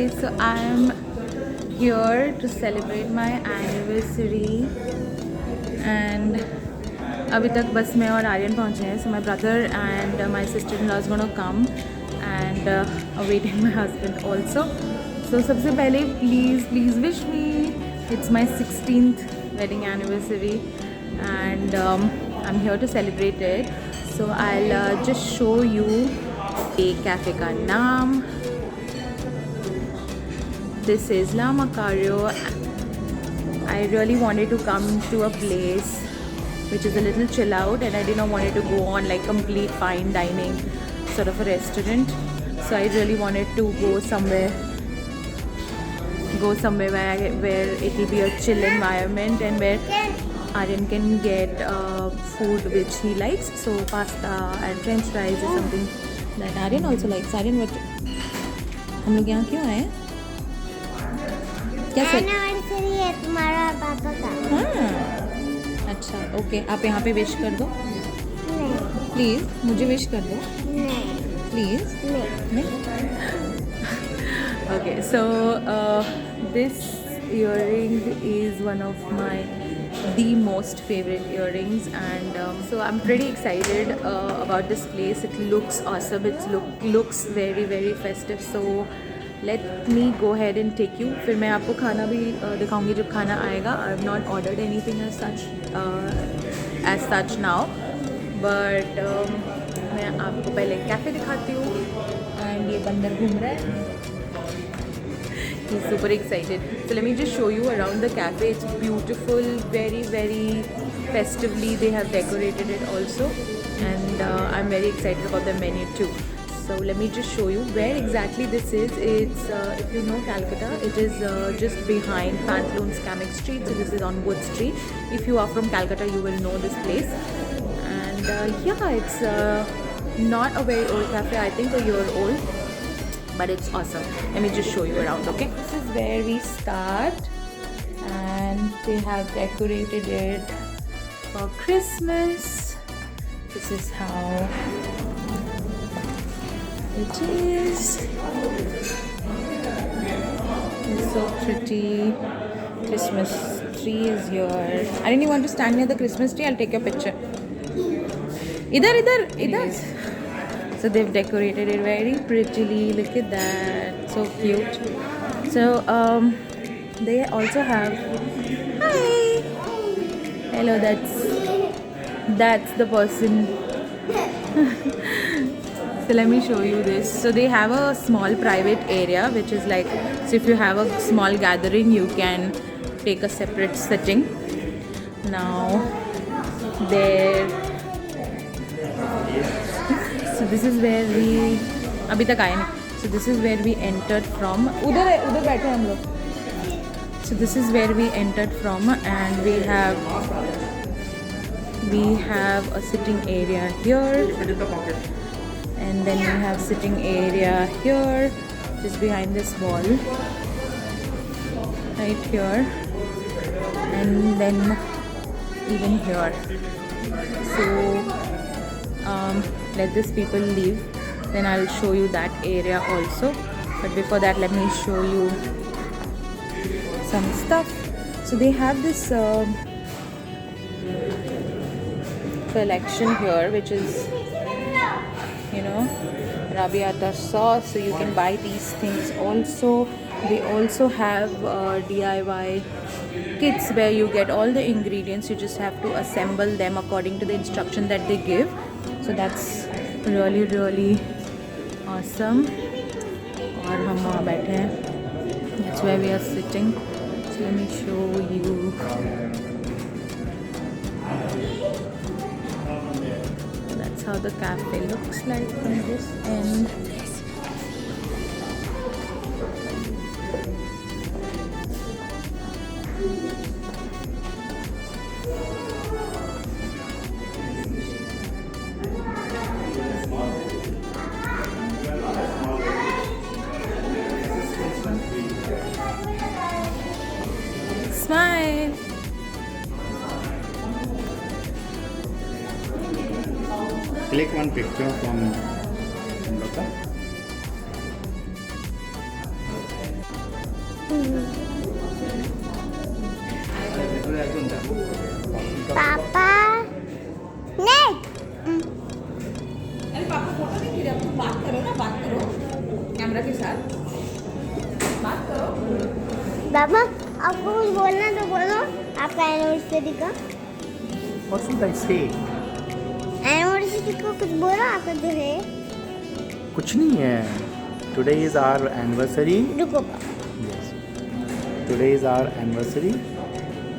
guys, so I am here to celebrate my anniversary and अभी तक बस मैं और आर्यन पहुँचे हैं. So my brother and my sister-in-law is gonna come and awaiting my husband also. So सबसे पहले please wish me. It's my 16th wedding anniversary and I'm here to celebrate it. So I'll just show you a cafe का नाम. This is La Macario. I really wanted to come to a place which is a little chill out and I did not want to go on like complete fine dining sort of a restaurant. So I really wanted to go somewhere where it will be a chill environment and where Aryan can get food which he likes. So pasta and french fries is something that Aryan also likes. Aryan, what हम लोग यहाँ क्यों आए हैं? कैसे? Anniversary है तुम्हारा और पापा का. हाँ अच्छा ओके. आप यहाँ पे विश कर दो नहीं प्लीज़. मुझे विश कर दो नहीं प्लीज़. नहीं. Okay, so this earring is one of the most favorite earrings and so I'm pretty excited about this place. It looks awesome. It looks very festive. So let me go ahead and take you. फिर मैं आपको खाना भी दिखाऊंगी जब खाना आएगा. I have not ordered anything as such now, but मैं आपको पहले कैफ़े दिखाती हूँ and ये बंदर घूम रहा है. He's super excited. So let me just show you around the cafe. It's beautiful, very festively they have decorated it also, and I'm very excited about the menu too. So let me just show you where exactly this is. It's if you know Calcutta, it is just behind Pantaloons Kamek Street. So this is on Wood Street. If you are from Calcutta, you will know this place. And yeah, it's not a very old cafe. I think a year old. But it's awesome. Let me just show you around, okay? This is where we start and they have decorated it for Christmas. This is how it is. It's so pretty. Christmas tree is here. I didn't want to stand near the Christmas tree. I'll take your picture. Idhar. So they've decorated it very prettily. Look at that, so cute. So they also have, hi, hello. That's the person. So let me show you this. So they have a small private area which is like, so if you have a small gathering, you can take a separate sitting. Now there. So this is where we अभी तक आए नहीं. So this is where we entered from. उधर बैठे हम लोग. So this is where we entered from and we have a sitting area here and then we have sitting area here just behind this wall right here and then even here. So let these people leave, then I'll show you that area also. But before that, let me show you some stuff. So they have this collection here which is, you know, Rabiata sauce, so you can buy these things also. They also have DIY kits where you get all the ingredients, you just have to assemble them according to the instruction that they give. So that's really awesome. और हम वहाँ बैठे हैं. That's where we are sitting. So let me show you. That's how the cafe looks like from this end. Smile. Click one picture from Lotta. पापा नहीं अरे पापा photo नहीं खींच, तुम बात करो ना, बात करो कैमरा के साथ, बात करो। पापा आपको कुछ बोलना तो बोलो आपका एनिवर्सरी का। What should I say? Anniversary को कुछ बोलो आपका जो है। कुछ नहीं है. Today is our anniversary. रुको Yes. Today is our anniversary.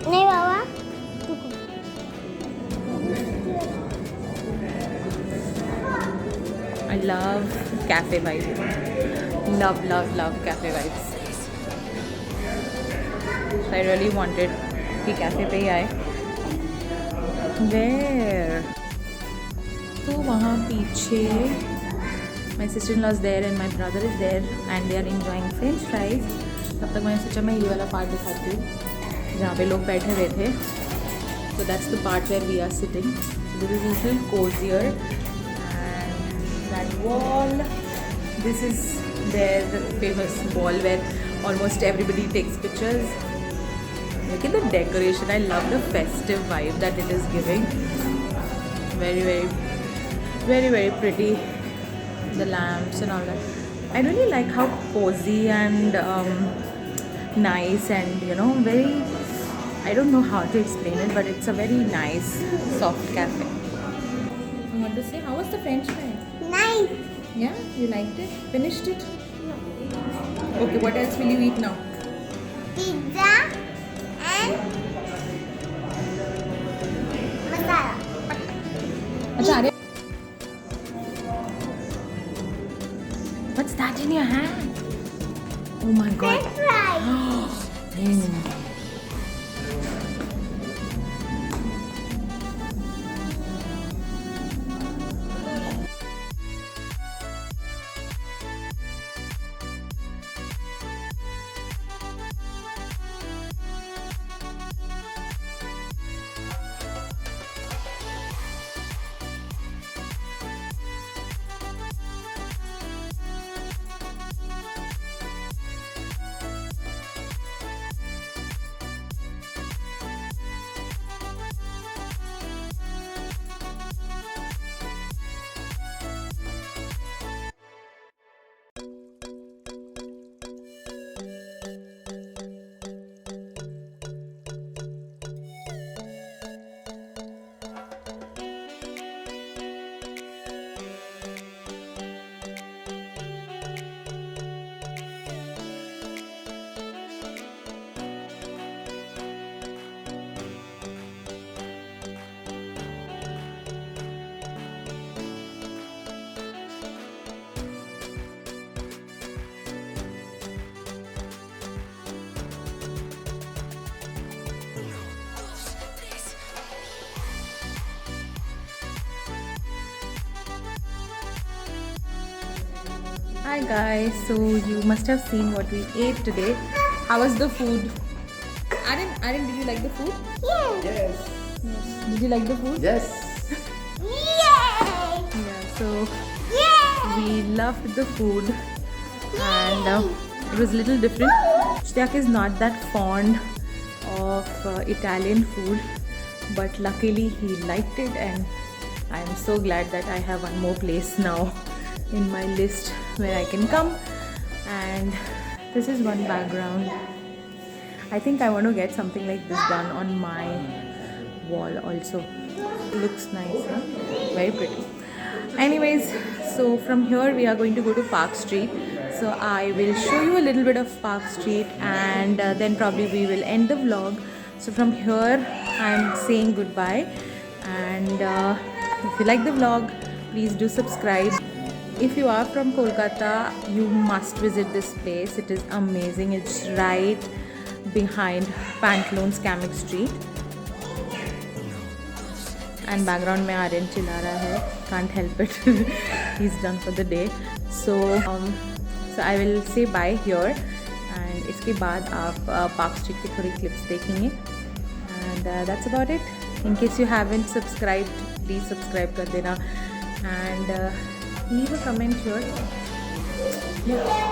नहीं बाबा रुको। I love cafe vibe. Love cafe vibes. So I really wanted कि कैफ़े पे ही आए. Where? तो वहाँ पीछे my sister-in-law is there and my brother is there and they are enjoying French fries. तब तक मैंने सोचा मैं ये वाला पार्ट दिखाती हूँ जहाँ पे लोग बैठे हुए थे. So that's the part where we are sitting. So this is a little cozier. That wall, this is their famous wall where almost everybody takes pictures. Look at the decoration. I love the festive vibe that it is giving. Very pretty. The lamps and all that. I really like how cozy and nice and very, I don't know how to explain it, but it's a very nice soft cafe. You want to say how was the French fries? Nice. Yeah, you liked it? Finished it? Okay, what else will you eat now? Pizza and masala. Acha, Arya. What's that in your hand? Oh my god. French fries. Mm. Hi guys, so you must have seen what we ate today. How was the food? Aryan, did you like the food? Yes. Did you like the food? Yes. Yay! Yeah, so Yay! we loved the food and it was a little different. Shtyak is not that fond of Italian food, but luckily he liked it, and I am so glad that I have one more place now in my list where I can come. And this is one background. I think I want to get something like this done on my wall also. Looks nice, huh? Very pretty. Anyways, so from here we are going to go to Park Street. So I will show you a little bit of Park Street, and then probably we will end the vlog. So from here I am saying goodbye, and if you like the vlog, please do subscribe. If you are from Kolkata, you must visit this place. It is amazing. It's right behind Pantaloons Kamek Street. And background में Aryan चिल्ला रहा है. Can't help it. He's done for the day. So I will say bye here. And इसके बाद आप Park Street की थोड़ी clips देखेंगे. And that's about it. In case you haven't subscribed, please subscribe कर देना. And leave a comment here. Yeah.